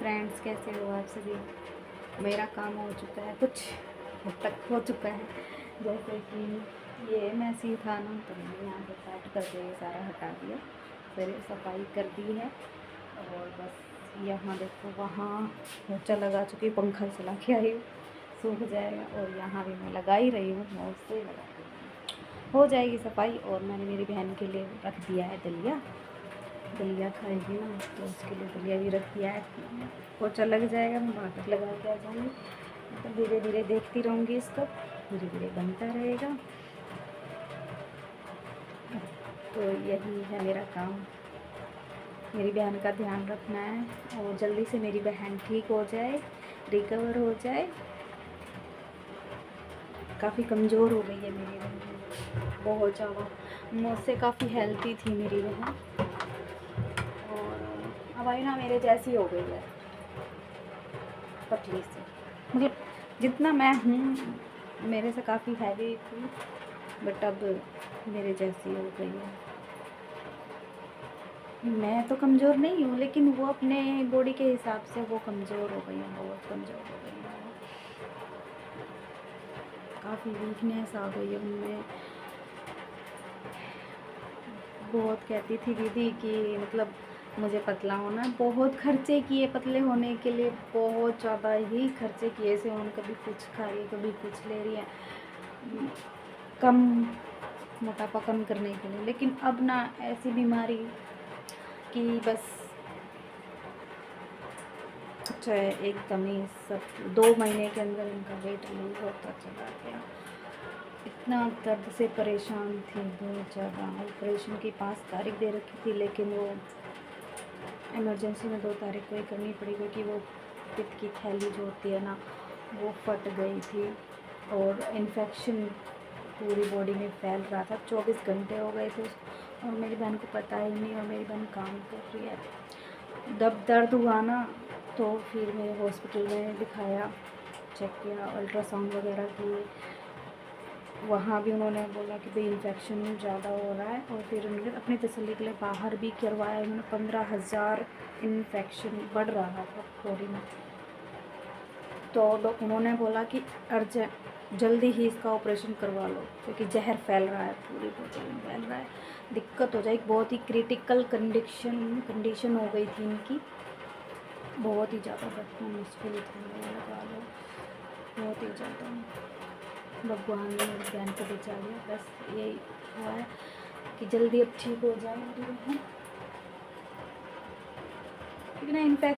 Friends, कैसे हो आप सभी। मेरा काम हो चुका है, कुछ हद तक हो चुका है। जैसे कि ये मैसी था ना, तो मैंने यहाँ पे काट करके ये सारा हटा दिया, फिर सफाई कर दी है। और बस यहाँ देखो, वहाँ पोछा लगा चुकी, पंखा चला के आई हूँ, सूख जाएगा। और यहाँ भी मैं लगा ही रही हूँ, मैं उससे लगा रही हूँ, हो जाएगी सफाई। और मैंने मेरी बहन के लिए रख दिया है दलिया, दलिया खाएगी ना, तो उसके लिए दलिया भी रख दिया है। पोछा लग जाएगा, मैं वहाँ तक लगा के आ जाऊँगी। तो धीरे धीरे देखती रहूँगी इसको, धीरे धीरे बनता रहेगा। तो यही है मेरा काम, मेरी बहन का ध्यान रखना है और जल्दी से मेरी बहन ठीक हो जाए, रिकवर हो जाए। काफ़ी कमज़ोर हो गई है मेरी बहन, बहुत ज़्यादा। मुझसे काफ़ी हेल्थी थी मेरी बहन, और अब आई ना मेरे जैसी हो गई है, पतली से। मतलब जितना मैं हूँ, मेरे से काफ़ी हैवी थी, बट अब मेरे जैसी हो गई है। मैं तो कमज़ोर नहीं हूँ, लेकिन वो अपने बॉडी के हिसाब से वो कमज़ोर हो गई है, बहुत कमज़ोर हो गई है। काफ़ी वीकनेस आ गई है उनमें। बहुत कहती थी दीदी कि मतलब मुझे पतला होना है, बहुत खर्चे किए पतले होने के लिए, बहुत ज़्यादा ही खर्चे किए से। उन कभी कुछ खा रही है, कभी कुछ ले रही है, कम मोटापा कम करने के लिए। लेकिन अब ना ऐसी बीमारी कि बस अच्छा है, एकदम ही सब 2 महीने के अंदर इनका वेट लूज होता चला गया। इतना दर्द से परेशान थी, बहुत ज़्यादा। ऑपरेशन की 5 तारीख दे रखी थी, लेकिन वो इमरजेंसी में 2 तारीख को ही करनी पड़ी, क्योंकि वो पित्त की थैली जो होती है ना, वो फट गई थी और इन्फेक्शन पूरी बॉडी में फैल रहा था। 24 घंटे हो गए थे और मेरी बहन को पता ही नहीं, और मेरी बहन काम कर रही है। जब दर्द हुआ ना, तो फिर मैं हॉस्पिटल में दिखाया, चेक किया, अल्ट्रासाउंड वगैरह किए। वहाँ भी उन्होंने बोला कि भाई इन्फेक्शन ज़्यादा हो रहा है, और फिर उन्होंने अपनी तसल्ली के लिए बाहर भी करवाया। उन्होंने 15,000 इन्फेक्शन बढ़ रहा था बॉडी में। तो उन्होंने बोला कि अर्जेंट जल्दी ही इसका ऑपरेशन करवा लो, क्योंकि जहर फैल रहा है, पूरी बॉडी में फैल रहा है, दिक्कत हो जाएगी। बहुत ही क्रिटिकल कंडीशन हो गई थी इनकी, बहुत ही ज़्यादा बचना मुश्किल था, लगा लो, बहुत ही ज़्यादा। भगवान ने मेरी बहन को बचा लिया, बस यही हुआ है कि जल्दी अब ठीक हो जाए मेरी बहन। लेकिन इन्फेक्शन